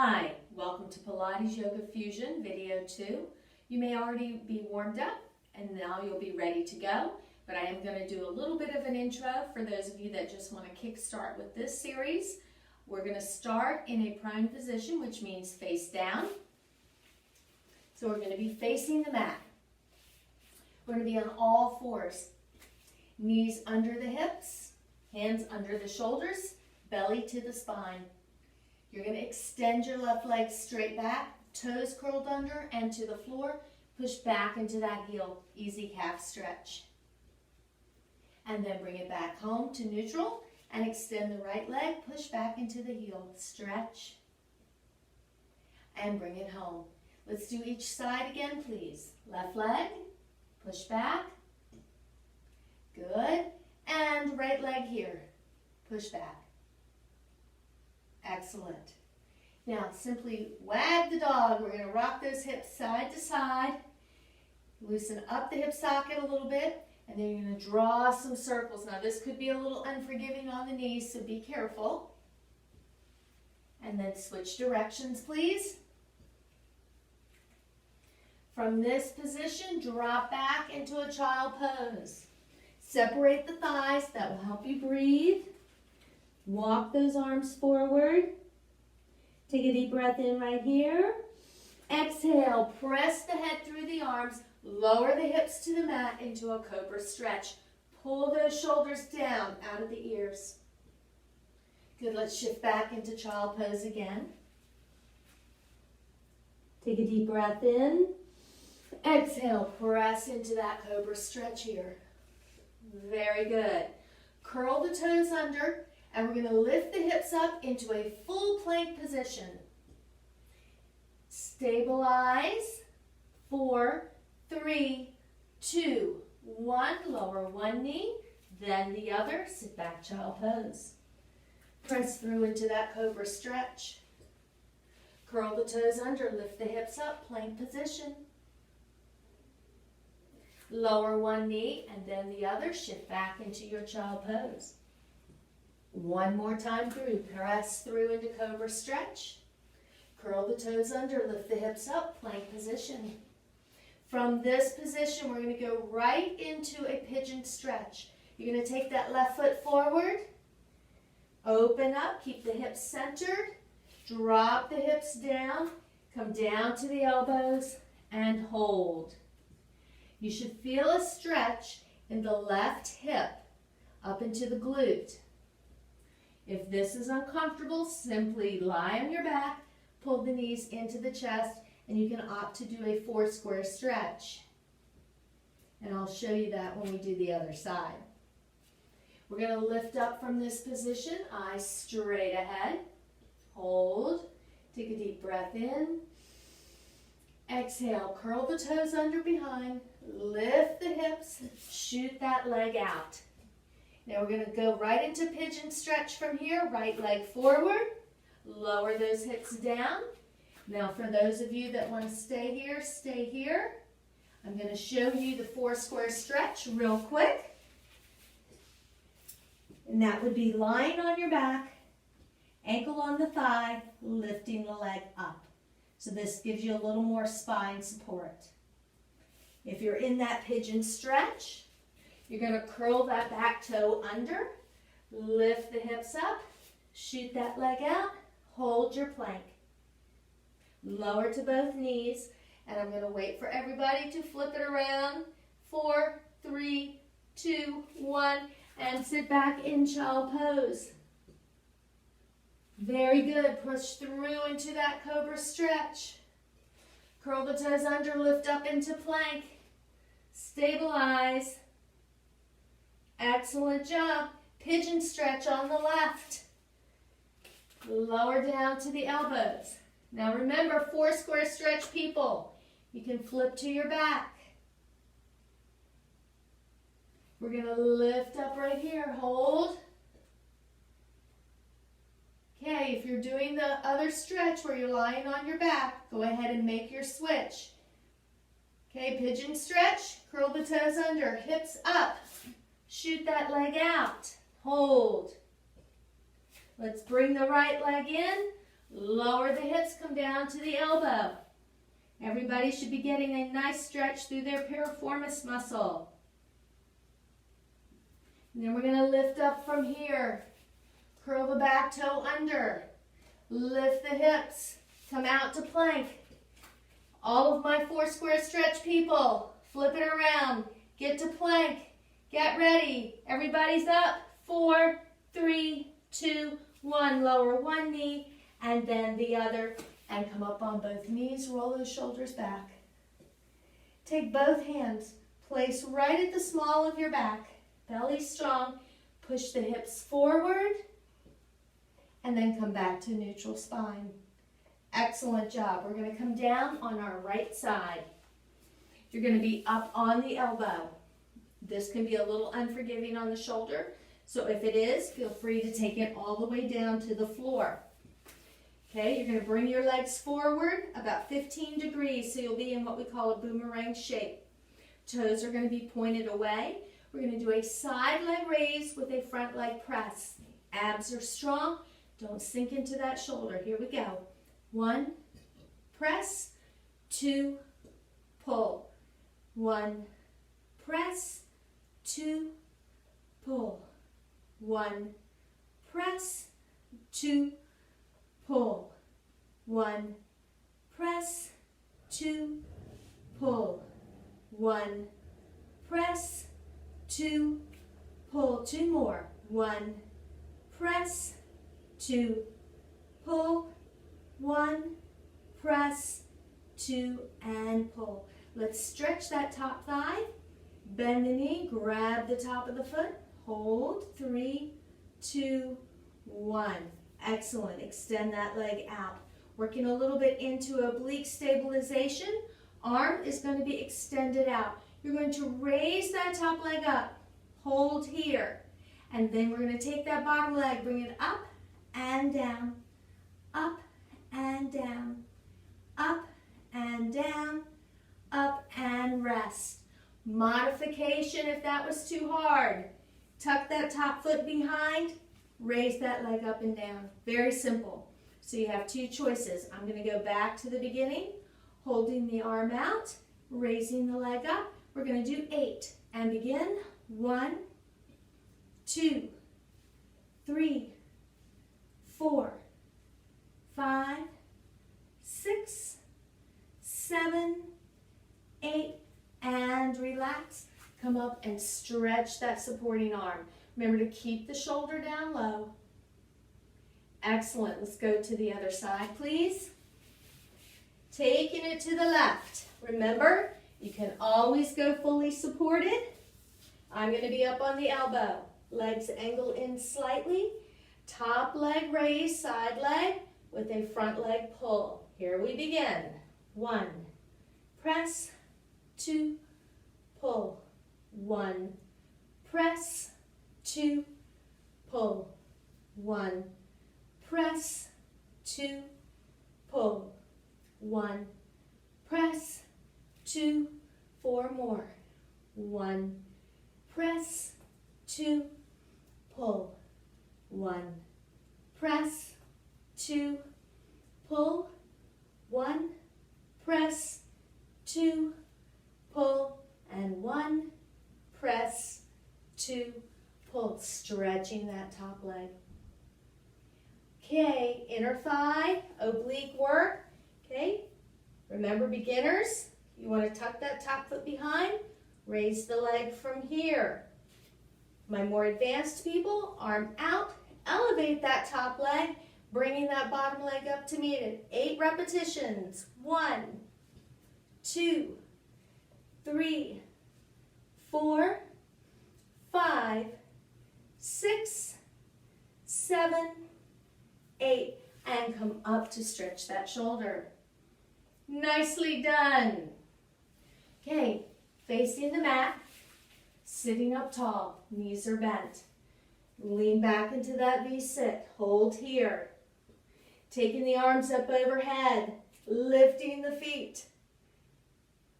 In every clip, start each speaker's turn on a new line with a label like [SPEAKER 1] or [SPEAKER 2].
[SPEAKER 1] Hi, welcome to Pilates Yoga Fusion video 2. You may already be warmed up and now you'll be ready to go, but I am going to do a little bit of an intro for those of you that just want to kick start with this series. We're going to start in a prone position, which means face down. So we're going to be facing the mat. We're going to be on all fours. Knees under the hips, hands under the shoulders, belly to the spine. You're going to extend your left leg straight back, toes curled under and to the floor. Push back into that heel, easy calf stretch. And then bring it back home to neutral and extend the right leg, push back into the heel, stretch, and bring it home. Let's do each side again, please. Left leg, push back, good, and right leg here, push back. Excellent. Now simply wag the dog. We're going to rock those hips side to side. Loosen up the hip socket a little bit. And then you're going to draw some circles. Now this could be a little unforgiving on the knees, so be careful. And then switch directions, please. From this position, drop back into a child pose. Separate the thighs. That will help you breathe. Walk those arms forward. Take a deep breath in right here. Exhale, press the head through the arms. Lower the hips to the mat into a cobra stretch. Pull those shoulders down out of the ears. Good, let's shift back into child pose again. Take a deep breath in. Exhale, press into that cobra stretch here. Very good. Curl the toes under. And we're going to lift the hips up into a full plank position. Stabilize. 4, 3, 2, 1. Lower one knee, then the other. Sit back, child pose. Press through into that cobra stretch. Curl the toes under, lift the hips up, plank position. Lower one knee and then the other. Shift back into your child pose. One more time through. Press through into cobra stretch. Curl the toes under, lift the hips up, plank position. From this position, we're going to go right into a pigeon stretch. You're going to take that left foot forward, open up, keep the hips centered, drop the hips down, come down to the elbows, and hold. You should feel a stretch in the left hip up into the glute. If this is uncomfortable, simply lie on your back, pull the knees into the chest, and you can opt to do a 4 square stretch. And I'll show you that when we do the other side. We're going to lift up from this position, eyes straight ahead. Hold. Take a deep breath in. Exhale, curl the toes under behind, lift the hips, shoot that leg out. Now we're going to go right into pigeon stretch from here. Right leg forward. Lower those hips down. Now for those of you that want to stay here, stay here. I'm going to show you the 4 square stretch real quick. And that would be lying on your back, ankle on the thigh, lifting the leg up. So this gives you a little more spine support. If you're in that pigeon stretch, you're going to curl that back toe under, lift the hips up, shoot that leg out, hold your plank. Lower to both knees, and I'm going to wait for everybody to flip it around. 4, 3, 2, 1, and sit back in child pose. Very good. Push through into that cobra stretch. Curl the toes under, lift up into plank. Stabilize. Excellent job. Pigeon stretch on the left. Lower down to the elbows. Now remember, 4 square stretch, people. You can flip to your back. We're going to lift up right here. Hold. Okay, if you're doing the other stretch where you're lying on your back, go ahead and make your switch. Okay, pigeon stretch. Curl the toes under, hips up. Shoot that leg out. Hold. Let's bring the right leg in. Lower the hips, come down to the elbow. Everybody should be getting a nice stretch through their piriformis muscle. And then we're going to lift up from here. Curl the back toe under. Lift the hips. Come out to plank. All of my 4 square stretch people, flip it around. Get to plank. Get ready. Everybody's up. 4, 3, 2, 1. Lower one knee and then the other. And come up on both knees. Roll those shoulders back. Take both hands. Place right at the small of your back. Belly strong. Push the hips forward. And then come back to neutral spine. Excellent job. We're going to come down on our right side. You're going to be up on the elbow. This can be a little unforgiving on the shoulder. So if it is, feel free to take it all the way down to the floor. Okay, you're going to bring your legs forward about 15 degrees, so you'll be in what we call a boomerang shape. Toes are going to be pointed away. We're going to do a side leg raise with a front leg press. Abs are strong. Don't sink into that shoulder. Here we go. 1, press, 2, pull. 1, press, 2, pull. 1, press, 2, pull. 1, press, 2, pull. 1, press, 2, pull. 2 more. 1, press, 2, pull. 1, press, 2, and pull. Let's stretch that top thigh. Bend the knee, grab the top of the foot. Hold. 3, 2, 1. Excellent. Extend that leg out. Working a little bit into oblique stabilization. Arm is going to be extended out. You're going to raise that top leg up. Hold here. And then we're going to take that bottom leg, bring it up and down. Up and down. Up and down. Up and rest. Modification if that was too hard. Tuck that top foot behind. Raise that leg up and down. Very simple. So you have 2 choices. I'm going to go back to the beginning, holding the arm out, raising the leg up. We're going to do 8 and begin. 1, 2, 3, 4, 5, 6, 7, 8, and relax. Come up and stretch that supporting arm. Remember to keep the shoulder down low. Excellent. Let's go to the other side, please. Taking it to the left. Remember, you can always go fully supported. I'm going to be up on the elbow. Legs angle in slightly. Top leg raise, side leg with a front leg pull. Here we begin. 1, press, 2, pull. 1, press, 2, pull. 1, press, 2, pull. 1, press, 2, 4 more. 1, press, 2, pull. 1, press, 2, pull. 1, press, 2, pull. And 1, press, 2, pull. Stretching that top leg. Okay, inner thigh, oblique work. Okay, remember beginners, you want to tuck that top foot behind, raise the leg from here. My more advanced people, arm out, elevate that top leg, bringing that bottom leg up to meet it. 8 repetitions. 1, 2, 3, 4, 5, 6, 7, 8, and come up to stretch that shoulder. Nicely done. Okay, facing the mat, sitting up tall, knees are bent. Lean back into that V-sit, hold here. Taking the arms up overhead, lifting the feet.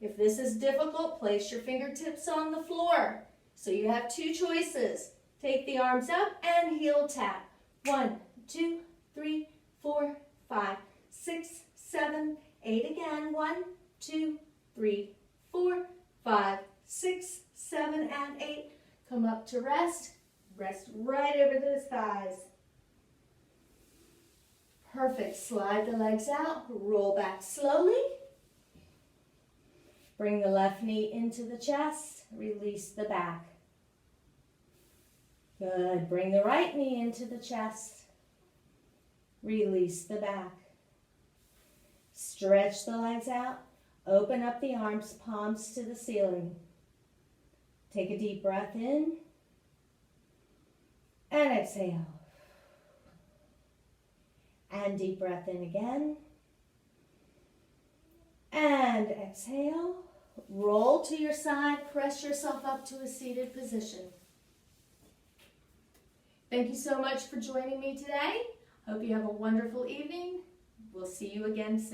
[SPEAKER 1] If this is difficult, place your fingertips on the floor. So you have 2 choices. Take the arms up and heel tap. 1, 2, 3, 4, 5. 7, 8 again. 1, 2, 3, 4, 5, 6, 7, and 8. Come up to rest. Rest right over those thighs. Perfect. Slide the legs out. Roll back slowly. Bring the left knee into the chest. Release the back. Good. Bring the right knee into the chest. Release the back. Stretch the legs out. Open up the arms, palms to the ceiling. Take a deep breath in. And exhale. And deep breath in again. And exhale. Roll to your side. Press yourself up to a seated position. Thank you so much for joining me today. Hope you have a wonderful evening. We'll see you again soon.